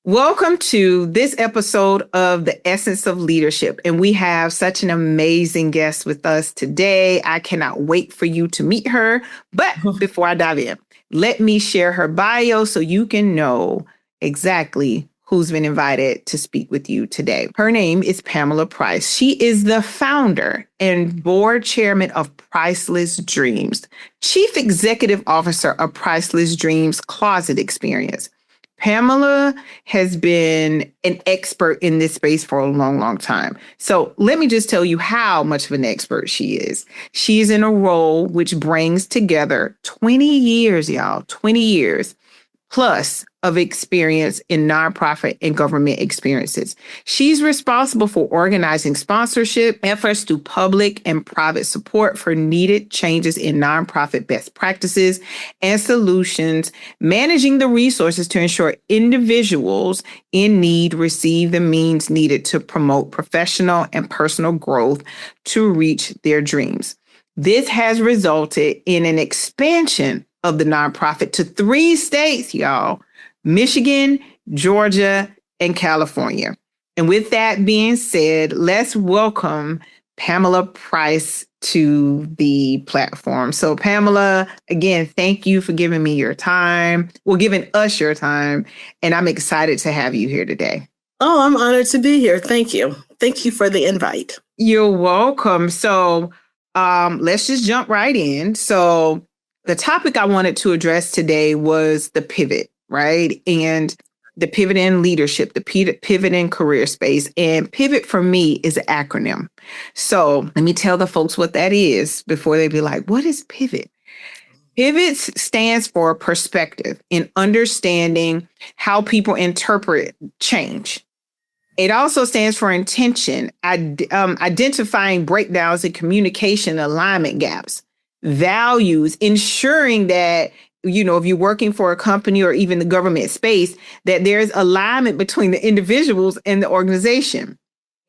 Welcome to this episode of The Essence of Leadership. And we have such an amazing guest with us today. I cannot wait for you to meet her. But before I dive in, let me share her bio so you can know exactly who's been invited to speak with you today. Her name is Pamela Price. She is the founder and board chairman of Priceless Dreams, chief executive officer of Priceless Dreams Closet Experience. Pamela has been an expert in this space for a long, long time. So let me just tell you how much of an expert she is. She's in a role which brings together 20 years, y'all, 20 years plus of experience in nonprofit and government experiences. She's responsible for organizing sponsorship efforts through public and private support for needed changes in nonprofit best practices and solutions, managing the resources to ensure individuals in need receive the means needed to promote professional and personal growth to reach their dreams. This has resulted in an expansion of the nonprofit to 3 states, y'all: Michigan, Georgia, and California. And with that being said, let's welcome Pamela Price to the platform. So Pamela, again, thank you for giving me your time. Well, giving us your time. And I'm excited to have you here today. Oh, I'm honored to be here. Thank you. Thank you for the invite. You're welcome. So let's just jump right in. So the topic I wanted to address today was the pivot, right? And the pivot in leadership, the pivot in career space. And pivot for me is an acronym. So let me tell the folks what that is before they be like, what is pivot? Pivot stands for perspective in understanding how people interpret change. It also stands for intention, identifying breakdowns in communication alignment gaps. Values, ensuring that, if you're working for a company or even the government space, that there's alignment between the individuals and the organization.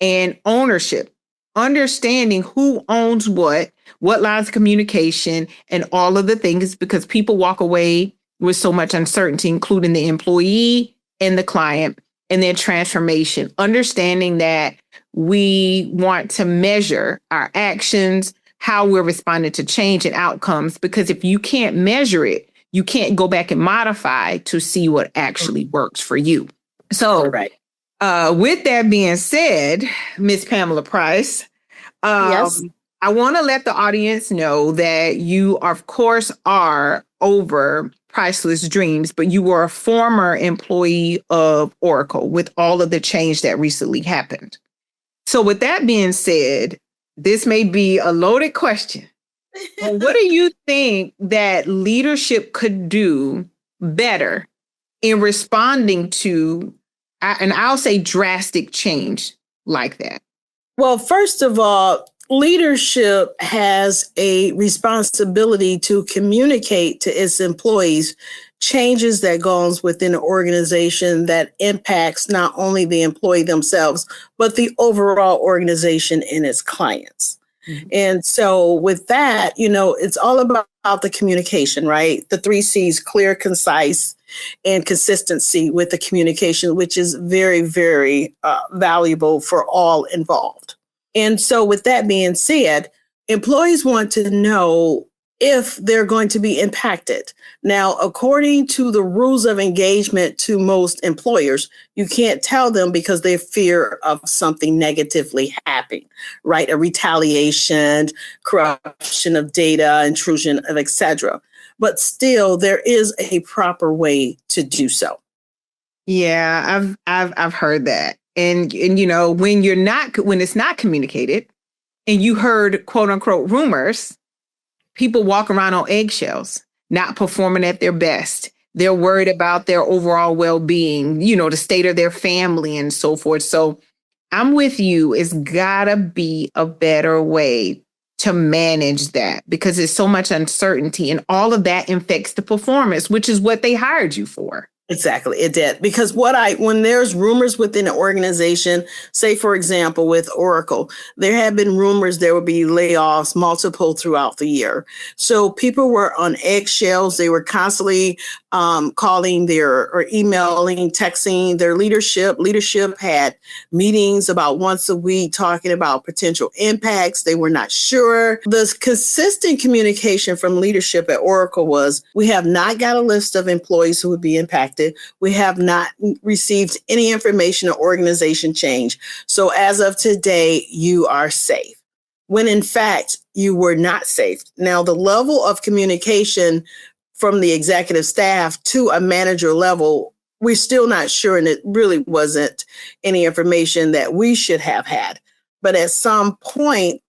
And ownership, understanding who owns what lines of communication, and all of the things, because people walk away with so much uncertainty, including the employee and the client. And then transformation, understanding that we want to measure our actions, how we're responding to change and outcomes, because if you can't measure it, you can't go back and modify to see what actually works for you. So, right. With that being said, Miss Pamela Price, Yes. I want to let the audience know that you, of course, are over Priceless Dreams, but you were a former employee of Oracle with all of the change that recently happened. So with that being said, this may be a loaded question. What do you think that leadership could do better in responding to, and I'll say drastic change like that? Well, first of all, leadership has a responsibility to communicate to its employees changes that goes within an organization that impacts not only the employee themselves, but the overall organization and its clients. Mm-hmm. And so with that, it's all about the communication, right? The 3 C's: clear, concise, and consistency with the communication, which is very, very valuable for all involved. And so with that being said, employees want to know if they're going to be impacted. Now, according to the rules of engagement to most employers, you can't tell them because they fear of something negatively happening, right? A retaliation, corruption of data, intrusion of etc. But still, there is a proper way to do so. Yeah, I've heard that. And when it's not communicated and you heard quote unquote rumors, people walk around on eggshells, not performing at their best. They're worried about their overall well-being, the state of their family and so forth. So I'm with you. It's gotta be a better way to manage that because there's so much uncertainty and all of that affects the performance, which is what they hired you for. Exactly, it did. Because when there's rumors within an organization, say for example with Oracle, there have been rumors there would be layoffs multiple throughout the year. So people were on eggshells. They were constantly calling or emailing, texting their leadership. Leadership had meetings about once a week talking about potential impacts. They were not sure. The consistent communication from leadership at Oracle was, we have not got a list of employees who would be impacted. We have not received any information or organization change. So as of today, you are safe. When in fact, you were not safe. Now, the level of communication from the executive staff to a manager level, we're still not sure. And it really wasn't any information that we should have had. But at some point,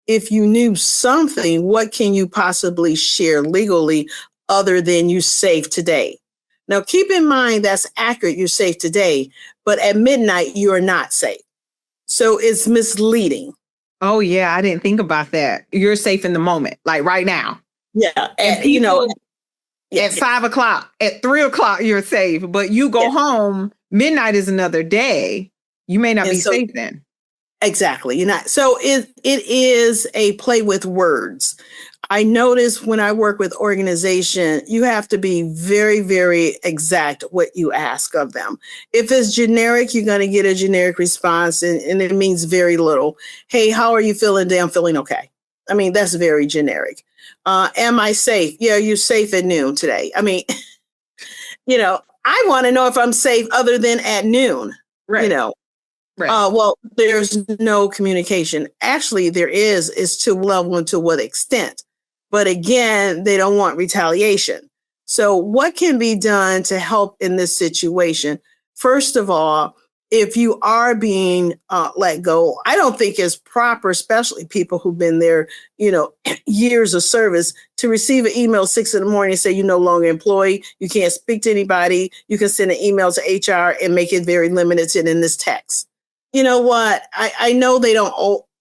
if you knew something, what can you possibly share legally other than you safe today? Now, keep in mind that's accurate. You're safe today, but at midnight, you are not safe. So it's misleading. Oh, yeah. I didn't think about that. You're safe in the moment, like right now. Yeah. And people at 5 o'clock, at 3 o'clock, you're safe, but you go home, midnight is another day. You may not be safe then. Exactly. You're not. So it is a play with words. I notice when I work with organization, you have to be very, very exact what you ask of them. If it's generic, you're going to get a generic response, and it means very little. Hey, how are you feeling today? I'm feeling okay. I mean, that's very generic. Am I safe? Yeah, you're safe at noon today. I mean, I want to know if I'm safe other than at noon, right. Right. Well, there's no communication. Actually, there is to level and to what extent. But again, they don't want retaliation. So what can be done to help in this situation? First of all, if you are being let go, I don't think it's proper, especially people who've been there, years of service, to receive an email 6 a.m. and say you're no longer employed. You can't speak to anybody. You can send an email to HR and make it very limited in this text. You know what? I know they don't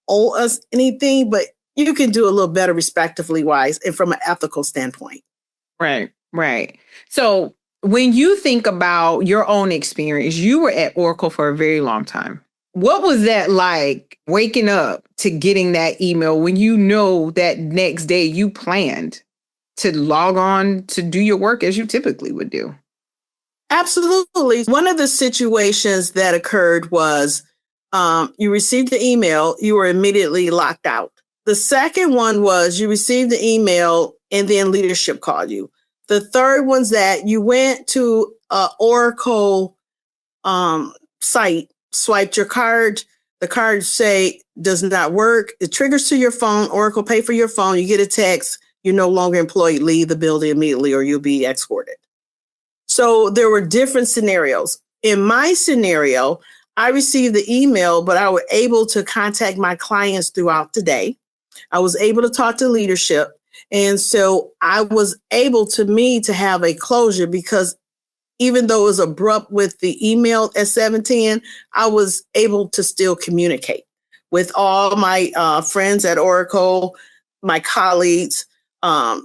owe us anything, but you can do a little better respectively wise and from an ethical standpoint. Right. So when you think about your own experience, you were at Oracle for a very long time. What was that like waking up to getting that email when you know that next day you planned to log on to do your work as you typically would do? Absolutely. One of the situations that occurred was you received the email, you were immediately locked out. The second one was you received the email and then leadership called you. The third one's that you went to Oracle site, swiped your card, the card say does not work. It triggers to your phone, Oracle pay for your phone, you get a text, you're no longer employed, leave the building immediately or you'll be escorted. So there were different scenarios. In my scenario, I received the email, but I was able to contact my clients throughout the day. I was able to talk to leadership. And so I was able to have a closure because even though it was abrupt with the email at 7:10, I was able to still communicate with all my friends at Oracle, my colleagues,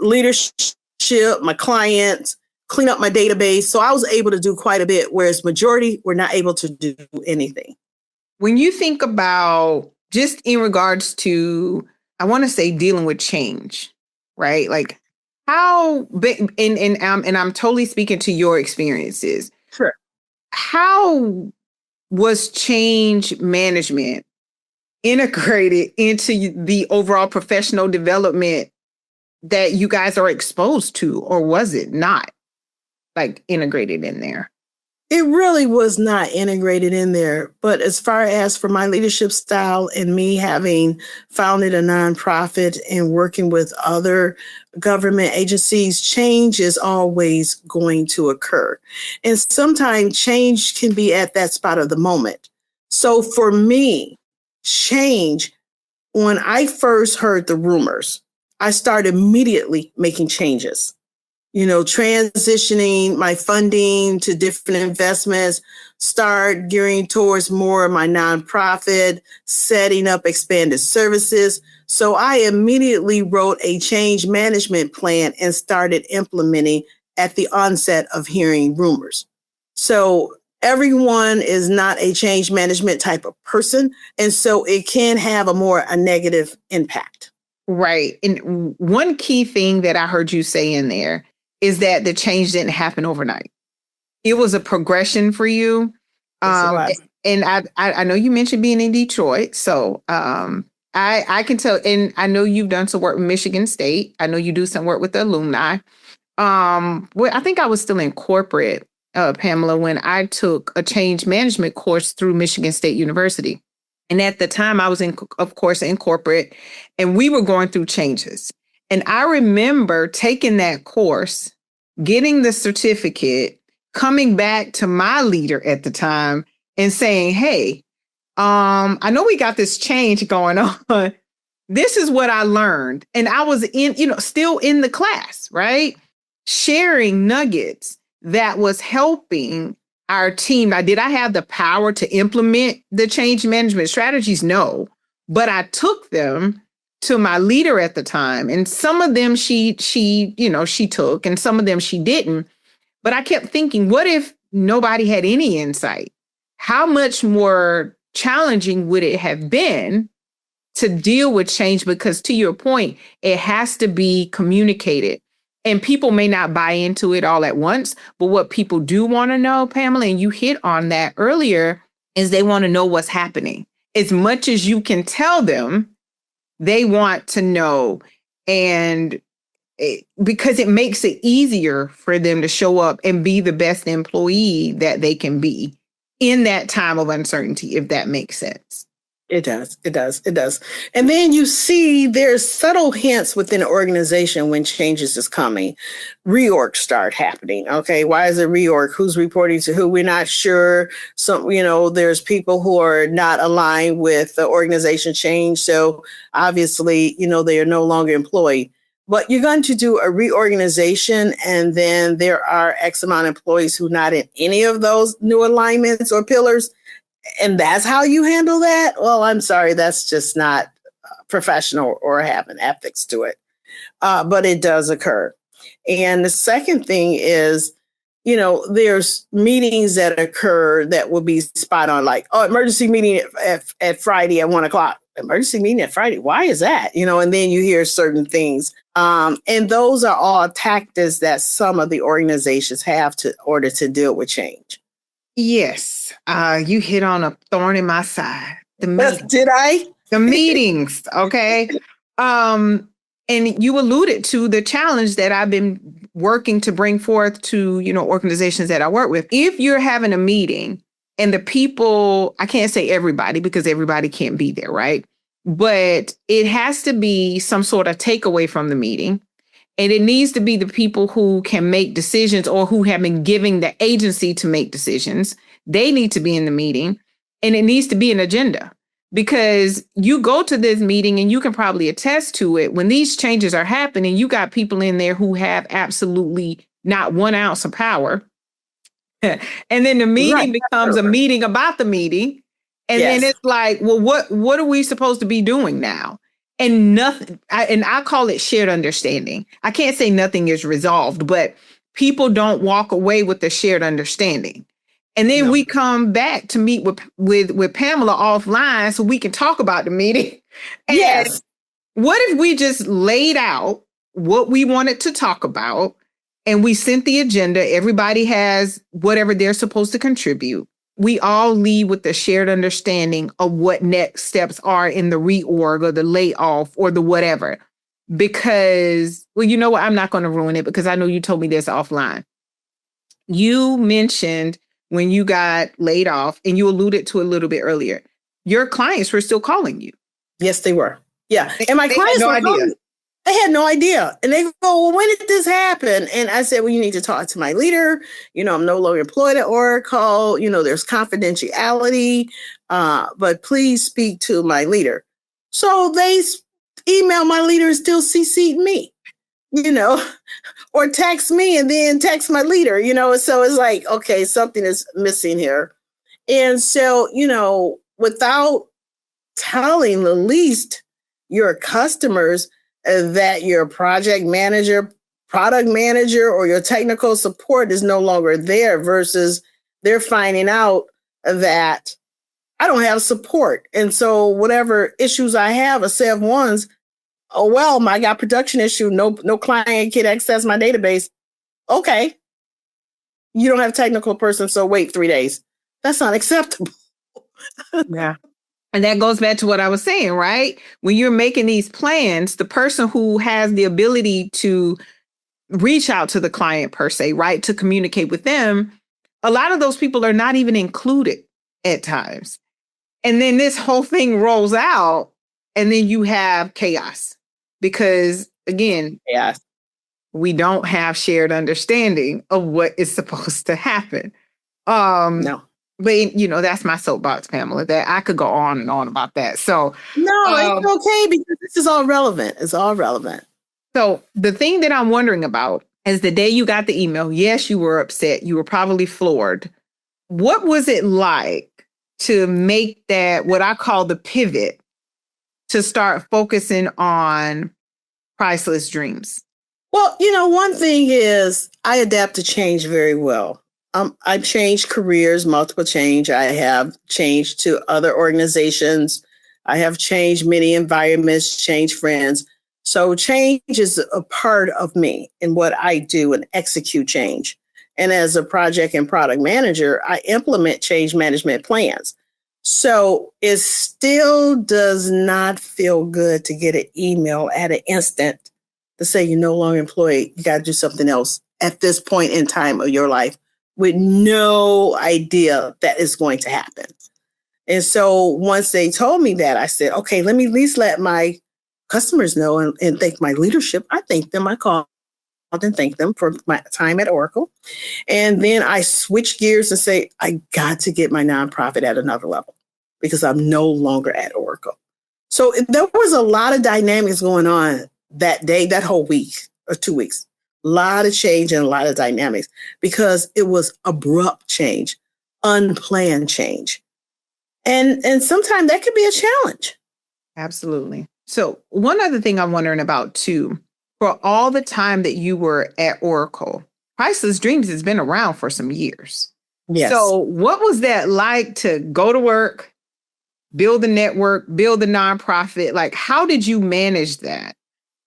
leadership, my clients, clean up my database. So I was able to do quite a bit, whereas majority were not able to do anything. When you think about just in regards to, I want to say dealing with change, right? Like how big, and I'm totally speaking to your experiences. Sure. How was change management integrated into the overall professional development that you guys are exposed to, or was it not like integrated in there? It really was not integrated in there. But as far as for my leadership style and me having founded a nonprofit and working with other government agencies, change is always going to occur. And sometimes change can be at that spot of the moment. So for me, change, when I first heard the rumors, I started immediately making changes. Transitioning my funding to different investments, start gearing towards more of my nonprofit, setting up expanded services. So I immediately wrote a change management plan and started implementing at the onset of hearing rumors. So everyone is not a change management type of person. And so it can have a negative impact. Right. And one key thing that I heard you say in there is that the change didn't happen overnight. It was a progression for you. And I know you mentioned being in Detroit. So I can tell, and I know you've done some work with Michigan State. I know you do some work with the alumni. I think I was still in corporate, Pamela, when I took a change management course through Michigan State University. And at the time I was of course, in corporate, and we were going through changes. And I remember taking that course, getting the certificate, coming back to my leader at the time and saying, hey, I know we got this change going on. This is what I learned. And I was still in the class, right? Sharing nuggets that was helping our team. Now, did I have the power to implement the change management strategies? No, but I took them to my leader at the time, and some of them she took, and some of them she didn't. But I kept thinking, what if nobody had any insight? How much more challenging would it have been to deal with change? Because to your point, it has to be communicated. And people may not buy into it all at once, but what people do want to know, Pamela, and you hit on that earlier, is they want to know what's happening. As much as you can tell them, they want to know. And because it makes it easier for them to show up and be the best employee that they can be in that time of uncertainty, if that makes sense. It does. It does. It does. And then you see there's subtle hints within an organization when changes is coming. Reorgs start happening. Okay. Why is it reorg? Who's reporting to who? We're not sure. So, there's people who are not aligned with the organization change. So obviously, they are no longer employed. But you're going to do a reorganization, and then there are X amount of employees who are not in any of those new alignments or pillars. And that's how you handle that? Well, I'm sorry, that's just not professional or having ethics to it. But it does occur. And the second thing is, there's meetings that occur that will be spot on, like, emergency meeting at Friday at 1:00. Emergency meeting at Friday. Why is that? And then you hear certain things. And those are all tactics that some of the organizations have to order to deal with change. Yes, you hit on a thorn in my side. Did I? The meetings, okay. And you alluded to the challenge that I've been working to bring forth to, organizations that I work with. If you're having a meeting and the people, I can't say everybody because everybody can't be there, right? But it has to be some sort of takeaway from the meeting. And it needs to be the people who can make decisions or who have been given the agency to make decisions. They need to be in the meeting, and it needs to be an agenda, because you go to this meeting and you can probably attest to it. When these changes are happening, you got people in there who have absolutely not 1 ounce of power. And then the meeting becomes a meeting about the meeting. And then it's like, well, what are we supposed to be doing now? And nothing, I call it shared understanding. I can't say nothing is resolved, but people don't walk away with the shared understanding. And then we come back to meet with Pamela offline so we can talk about the meeting. And what if we just laid out what we wanted to talk about and we sent the agenda? Everybody has whatever they're supposed to contribute. We all leave with the shared understanding of what next steps are in the reorg or the layoff or the whatever. Because, well, you know what? I'm not going to ruin it because I know you told me this offline. You mentioned when you got laid off, and you alluded to a little bit earlier, your clients were still calling you. Yes, they were. Yeah. And my clients were calling me. They had no idea. And they go, well, when did this happen? And I said, well, you need to talk to my leader. I'm no longer employed at Oracle. There's confidentiality, but please speak to my leader. So they emailed my leader and still CC'd me, or text me and then text my leader, So it's like, okay, something is missing here. And so, without telling the least your customers that your project manager, product manager, or your technical support is no longer there versus they're finding out that I don't have support. And so whatever issues I have, a set of ones, oh, well, I got production issue. No client can access my database. Okay. You don't have a technical person, so wait 3 days. That's not acceptable. Yeah. And that goes back to what I was saying, right? When you're making these plans, the person who has the ability to reach out to the client per se, right? To communicate with them, a lot of those people are not even included at times. And then this whole thing rolls out and then you have chaos because again, Yes. we don't have shared understanding of what is supposed to happen. No. But that's my soapbox, Pamela, that I could go on and on about that. So no, it's okay because this is all relevant. It's all relevant. So the thing that I'm wondering about is the day you got the email, yes, you were upset. You were probably floored. What was it like to make that, what I call the pivot, to start focusing on Priceless Dreams? Well, one thing is I adapt to change very well. I've changed careers, multiple change. I have changed to other organizations. I have changed many environments, changed friends. So change is a part of me in what I do and execute change. And as a project and product manager, I implement change management plans. So it still does not feel good to get an email at an instant to say you're no longer employed. You got to do something else at this point in time of your life with no idea that is going to happen. And so once they told me that, I said, okay, let me at least let my customers know and thank my leadership. I thank them. I called and thank them for my time at Oracle. And then I switch gears and say, I got to get my nonprofit at another level because I'm no longer at Oracle. So there was a lot of dynamics going on that day, that whole week or 2 weeks. A lot of change and a lot of dynamics because it was abrupt change, unplanned change. And sometimes that could be a challenge. Absolutely. So one other thing I'm wondering about too, for all the time that you were at Oracle, Priceless Dreams has been around for some years. Yes. So what was that like to go to work, build a network, build a nonprofit? Like, how did you manage that?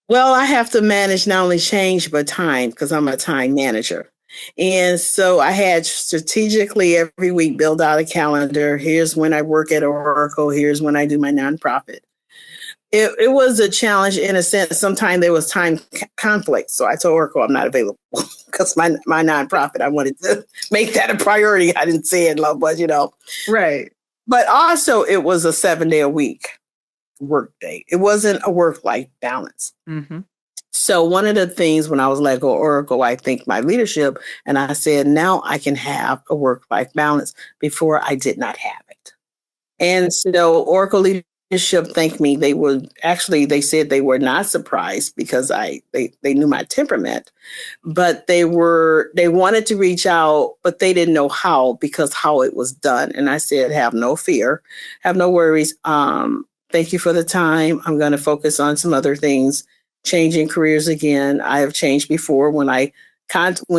Well, I have to manage not only change, but time because I'm a time manager. And so I had strategically every week build out a calendar. Here's when I work at Oracle. Here's when I do my nonprofit. It was a challenge in a sense. Sometimes there was time conflict. So I told Oracle I'm not available because my nonprofit, I wanted to make that a priority. I didn't say it, love, but Right. But also it was a 7-day-a-week work day. It wasn't a work-life balance. Mm-hmm. So one of the things when I was let go of Oracle, I thanked my leadership and I said, now I can have a work-life balance. Before I did not have it. And so Oracle leadership thanked me. They said they were not surprised because they knew my temperament, but they wanted to reach out, but they didn't know how because how it was done. And I said, have no fear, have no worries. Thank you for the time. I'm going to focus on some other things, changing careers again. I have changed before. When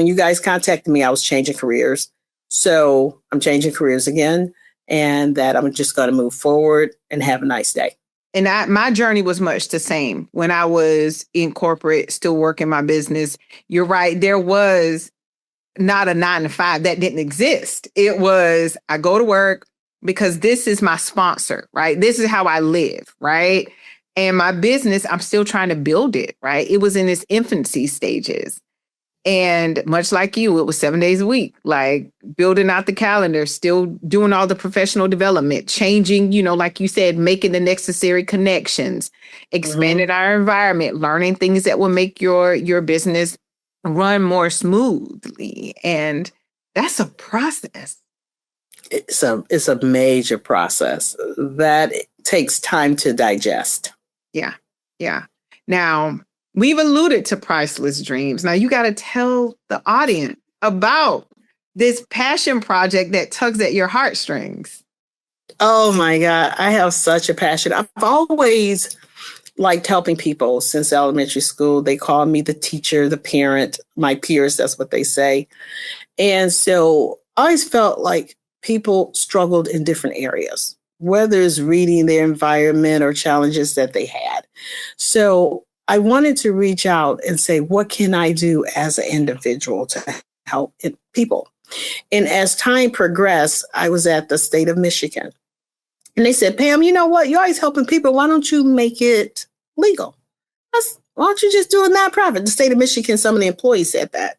you guys contacted me, I was changing careers. So I'm changing careers again, and that I'm just going to move forward and have a nice day. And my journey was much the same when I was in corporate, still working my business. You're right. There was not a 9 to 5 that didn't exist. It was, I go to work because this is my sponsor, right? This is how I live, right? And my business, I'm still trying to build it, right? It was in its infancy stages. And much like you, it was 7 days a week, like building out the calendar, still doing all the professional development, changing, like you said, making the necessary connections, expanding our environment, learning things that will make your business run more smoothly. And that's a process. It's a major process that takes time to digest. Yeah. Yeah. Now, we've alluded to Priceless Dreams. Now, you got to tell the audience about this passion project that tugs at your heartstrings. Oh, my God. I have such a passion. I've always liked helping people since elementary school. They call me the teacher, the parent, my peers. That's what they say. And so I always felt like people struggled in different areas, whether it's reading their environment or challenges that they had. So I wanted to reach out and say, what can I do as an individual to help people? And as time progressed, I was at the state of Michigan. And they said, Pam, you know what? You're always helping people. Why don't you make it legal? Why don't you just do a nonprofit? The state of Michigan, some of the employees said that.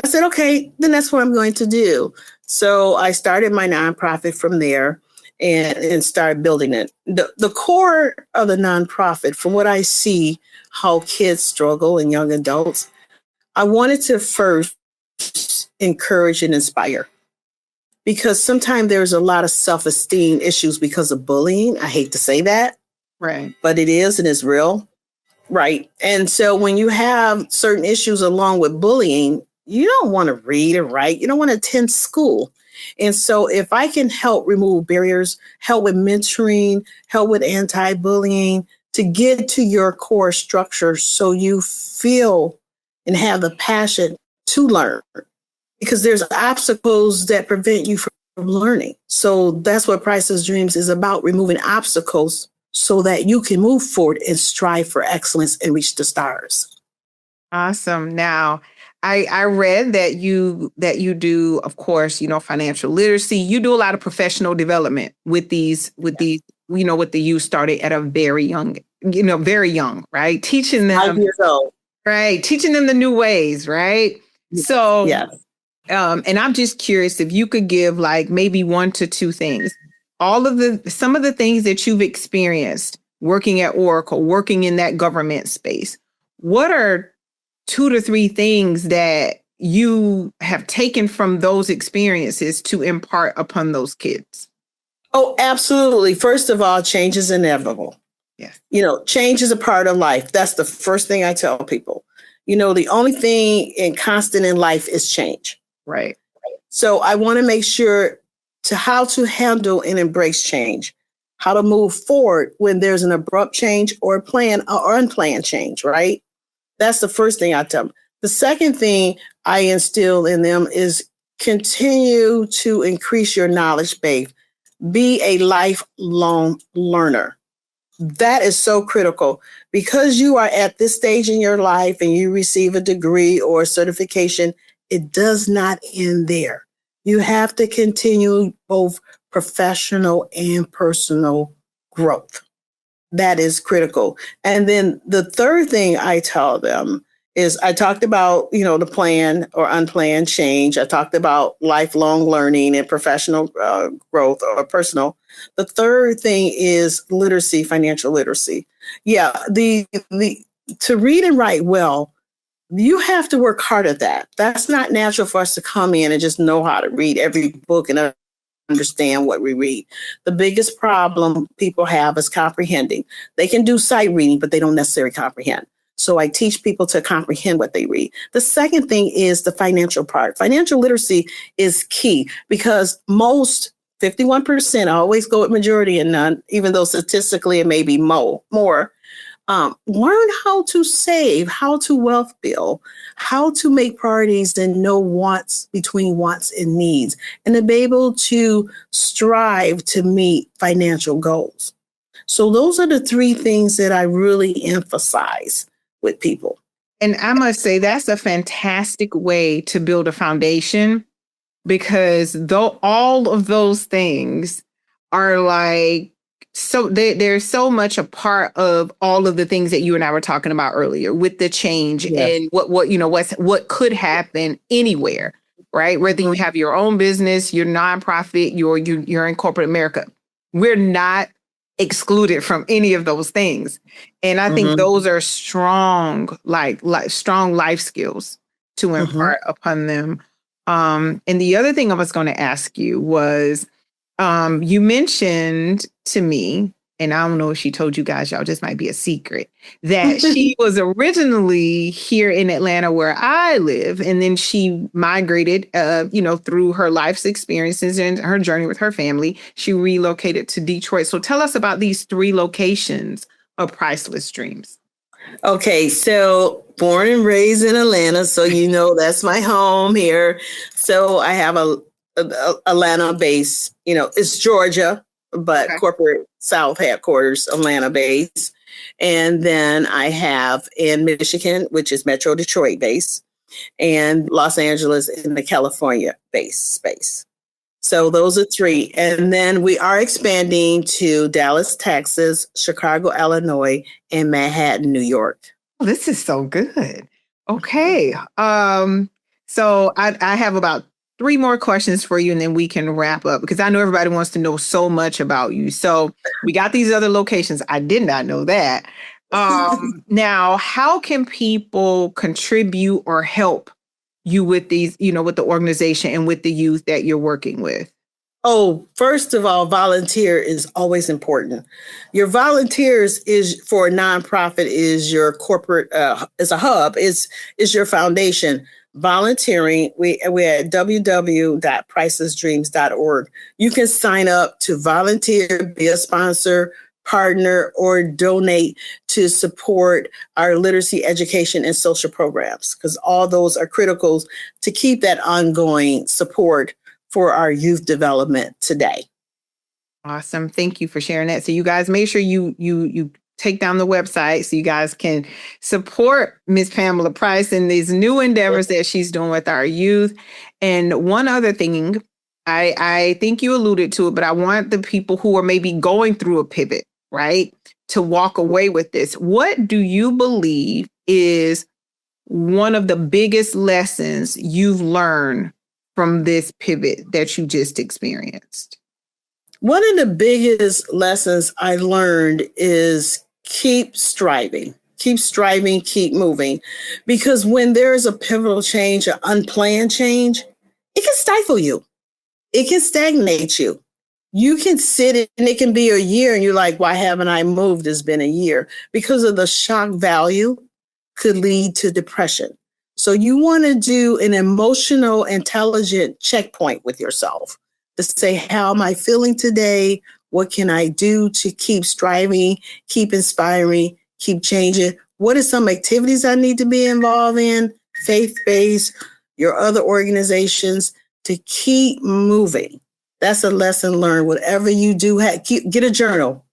I said, okay, then that's what I'm going to do. So I started my nonprofit from there and started building it. The core of the nonprofit, from what I see, how kids struggle and young adults, I wanted to first encourage and inspire. Because sometimes there's a lot of self-esteem issues because of bullying. I hate to say that, Right. but it is and it's real. Right. And so when you have certain issues along with bullying, you don't want to read or write. You don't want to attend school. And so if I can help remove barriers, help with mentoring, help with anti-bullying, to get to your core structure so you feel and have the passion to learn, because there's obstacles that prevent you from learning. So that's what Priceless Dreams is about, removing obstacles so that you can move forward and strive for excellence and reach the stars. Awesome. Now, I read that you do, of course, financial literacy. You do a lot of professional development with these with the youth started at a very young, right? Teaching them 5 years old. Right, teaching them the new ways, right? So Yes. and I'm just curious if you could give like maybe 1 to 2 things. Some of the things that you've experienced working at Oracle, working in that government space. What are 2 to 3 things that you have taken from those experiences to impart upon those kids? Oh, absolutely. First of all, change is inevitable. Yes. Change is a part of life. That's the first thing I tell people. The only thing constant in life is change. Right. So I want to make sure how to handle and embrace change, how to move forward when there's an abrupt change or unplanned change, right? That's the first thing I tell them. The second thing I instill in them is continue to increase your knowledge base. Be a lifelong learner. That is so critical because you are at this stage in your life and you receive a degree or a certification. It does not end there. You have to continue both professional and personal growth. That is critical. And then the third thing I tell them is I talked about, the planned or unplanned change. I talked about lifelong learning and professional growth or personal. The third thing is literacy, financial literacy. Yeah, to read and write well, you have to work hard at that. That's not natural for us to come in and just know how to read every book and understand what we read. The biggest problem people have is comprehending. They can do sight reading, but they don't necessarily comprehend. So I teach people to comprehend what they read. The second thing is the financial part. Financial literacy is key because most 51%, I always go with majority and none, even though statistically it may be more. Learn how to save, how to wealth build, how to make priorities and know between wants and needs, and to be able to strive to meet financial goals. So those are the 3 things that I really emphasize with people. And I must say that's a fantastic way to build a foundation because though all of those things are like, so they're so much a part of all of the things that you and I were talking about earlier with the change and what could happen anywhere, right? Whether you have your own business, your nonprofit, you're in corporate America, we're not excluded from any of those things. And I think those are strong, strong life skills to impart upon them. And the other thing I was going to ask you was, you mentioned to me, and I don't know if she told you guys, y'all, this might be a secret, that she was originally here in Atlanta where I live. And then she migrated, through her life's experiences and her journey with her family, she relocated to Detroit. So tell us about these 3 locations of Priceless Dreams. Okay, so born and raised in Atlanta, so that's my home here. So I have Atlanta based, it's Georgia, but Okay. corporate South headquarters, Atlanta based. And then I have in Michigan, which is Metro Detroit based, and Los Angeles in the California based space. So those are three. And then we are expanding to Dallas, Texas, Chicago, Illinois, and Manhattan, New York. Oh, this is so good. Okay. So I have about three more questions for you and then we can wrap up because I know everybody wants to know so much about you. So we got these other locations. I did not know that. Now, how can people contribute or help you with these, with the organization and with the youth that you're working with? Oh, first of all, volunteer is always important. Your volunteers is for a nonprofit is your corporate is a hub, is your foundation. Volunteering, we're at www.pricelessdreams.org. You can sign up to volunteer, be a sponsor, partner, or donate to support our literacy, education, and social programs, because all those are critical to keep that ongoing support for our youth development today. Awesome. Thank you for sharing that. So you guys make sure you take down the website so you guys can support Miss Pamela Price and these new endeavors that she's doing with our youth. And one other thing, I think you alluded to it, but I want the people who are maybe going through a pivot, right, to walk away with this. What do you believe is one of the biggest lessons you've learned from this pivot that you just experienced? One of the biggest lessons I learned is keep striving, keep moving. Because when there's a pivotal change, an unplanned change, it can stifle you. It can stagnate you. You can sit and it can be a year and you're like, why haven't I moved? It's been a year. Because of the shock value could lead to depression. So you want to do an emotional, intelligent checkpoint with yourself to say, how am I feeling today? What can I do to keep striving, keep inspiring, keep changing? What are some activities I need to be involved in? Faith-based, your other organizations, to keep moving. That's a lesson learned. Whatever you do, get a journal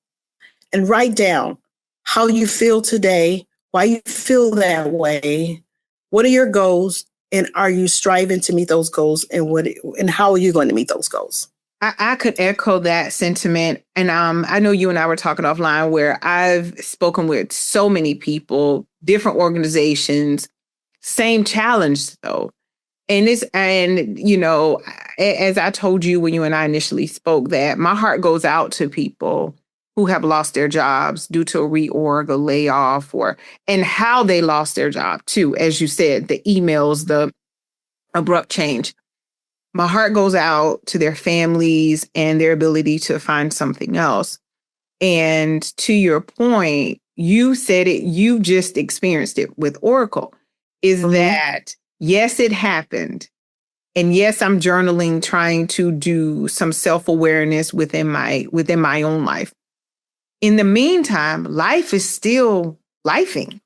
and write down how you feel today, why you feel that way, what are your goals, and are you striving to meet those goals, and how are you going to meet those goals? I could echo that sentiment. And I know you and I were talking offline where I've spoken with so many people, different organizations, same challenge though. And as I told you when you and I initially spoke, that my heart goes out to people who have lost their jobs due to a reorg, a layoff, and how they lost their job too. As you said, the emails, the abrupt change. My heart goes out to their families and their ability to find something else. And to your point, you said it, you just experienced it with Oracle, is that yes, it happened. And yes, I'm journaling, trying to do some self-awareness within my own life. In the meantime, life is still lifing.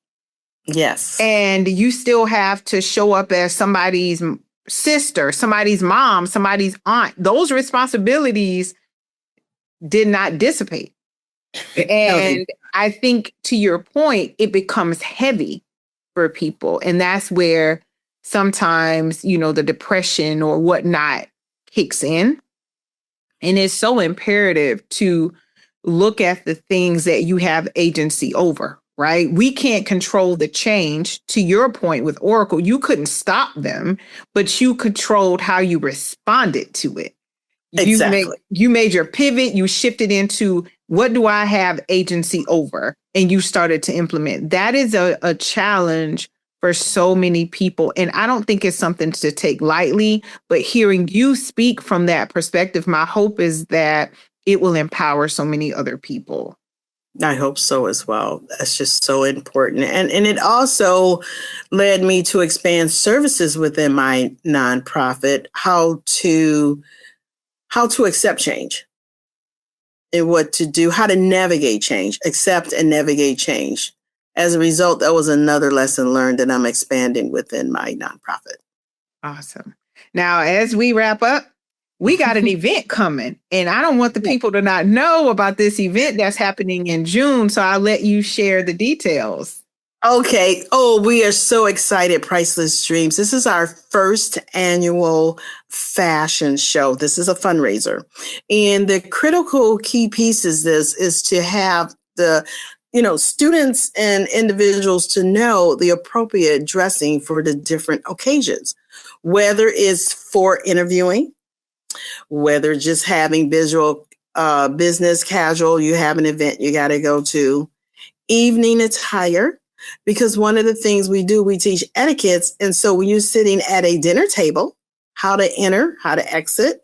Yes. And you still have to show up as somebody's sister, somebody's mom, somebody's aunt. Those responsibilities did not dissipate. And I think to your point, it becomes heavy for people. And that's where sometimes, the depression or whatnot kicks in. And it's so imperative to look at the things that you have agency over, right? We can't control the change. To your point with Oracle, you couldn't stop them, but you controlled how you responded to it. Exactly. You made your pivot, you shifted into what do I have agency over? And you started to implement. That is a challenge for so many people. And I don't think it's something to take lightly, but hearing you speak from that perspective, my hope is that it will empower so many other people. I hope so as well. That's just so important. And it also led me to expand services within my nonprofit, how to accept change and what to do, how to navigate change, accept and navigate change. As a result, that was another lesson learned that I'm expanding within my nonprofit. Awesome. Now, as we wrap up, we got an event coming, and I don't want the people to not know about this event that's happening in June. So I'll let you share the details. Okay. Oh, we are so excited, Priceless Dreams. This is our first annual fashion show. This is a fundraiser. And the critical key piece is this is to have the students and individuals to know the appropriate dressing for the different occasions, whether it's for interviewing, whether just having visual business casual, you have an event you got to go to, evening attire, because one of the things we do, we teach etiquettes. And so when you're sitting at a dinner table, how to enter, how to exit,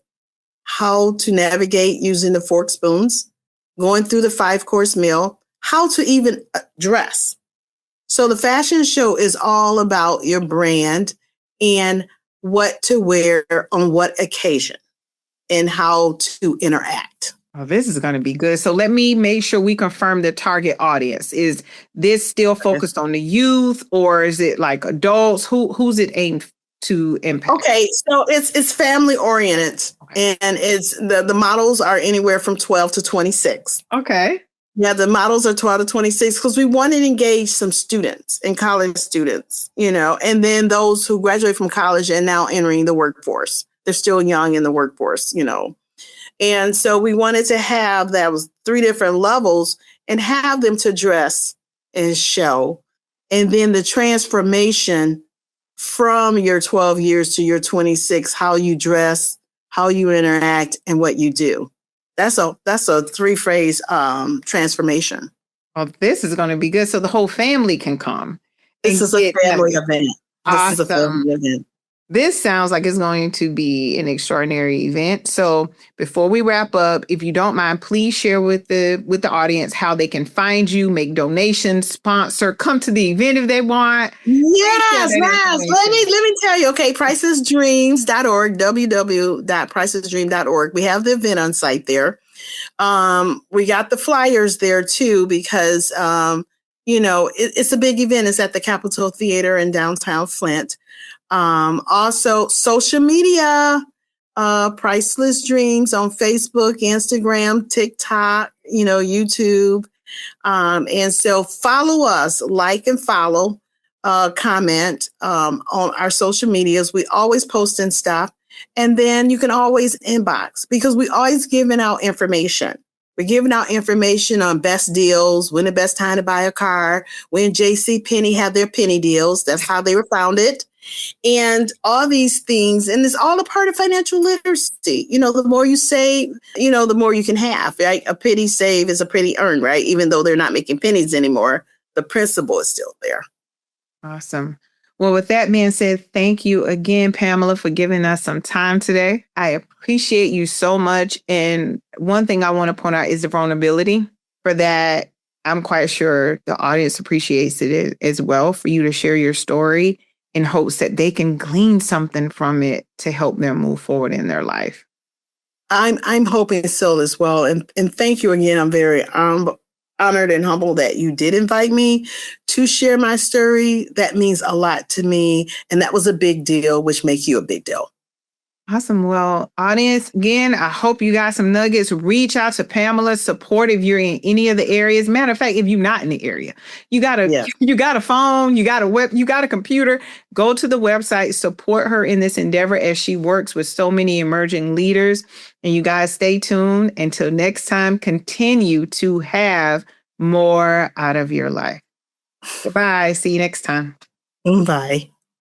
how to navigate using the fork spoons, going through the 5-course meal, how to even dress. So the fashion show is all about your brand and what to wear on what occasion and how to interact. Oh, this is going to be good. So let me make sure we confirm the target audience. Is this still focused on the youth, or is it like adults? Who's it aimed to impact? Okay, so it's family oriented, okay. And it's the models are anywhere from 12 to 26. Okay. Yeah, the models are 12 to 26 because we want to engage some students and college students, and then those who graduate from college and now entering the workforce. They're still young in the workforce, And so we wanted to have that was 3 different levels and have them to dress and show. And then the transformation from your 12 years to your 26, how you dress, how you interact, and what you do. That's a 3-phase transformation. Oh, this is going to be good. So the whole family can come. This is a family event. Awesome. This is a family event. This sounds like it's going to be an extraordinary event. So before we wrap up, if you don't mind, please share with the audience how they can find you, make donations, sponsor, come to the event if they want. Yes. Let me tell you. Okay, pricelessdreams.org, www.pricelessdream.org. We have the event on site there. We got the flyers there too because it's a big event. It's at the Capitol Theater in downtown Flint. Also social media, Priceless Dreams on Facebook, Instagram, TikTok, YouTube. And so follow us, like and follow, comment, on our social medias. We always post and stuff. And then you can always inbox because we always giving out information. We're giving out information on best deals, when the best time to buy a car, when JCPenney have their penny deals. That's how they were founded. And all these things, and it's all a part of financial literacy. The more you save, the more you can have, right? A penny save is a penny earned, right? Even though they're not making pennies anymore, the principle is still there. Awesome. Well, with that being said, thank you again, Pamela, for giving us some time today. I appreciate you so much. And one thing I want to point out is the vulnerability. For that, I'm quite sure the audience appreciates it as well, for you to share your story in hopes that they can glean something from it to help them move forward in their life. I'm hoping so as well. And thank you again. I'm very honored and humbled that you did invite me to share my story. That means a lot to me. And that was a big deal, which makes you a big deal. Awesome. Well, audience, again, I hope you got some nuggets. Reach out to Pamela. Support if you're in any of the areas. Matter of fact, if you're not in the area, you got a phone, you got a web, you got a computer. Go to the website, support her in this endeavor as she works with so many emerging leaders. And you guys stay tuned. Until next time, continue to have more out of your life. Goodbye. See you next time. Bye.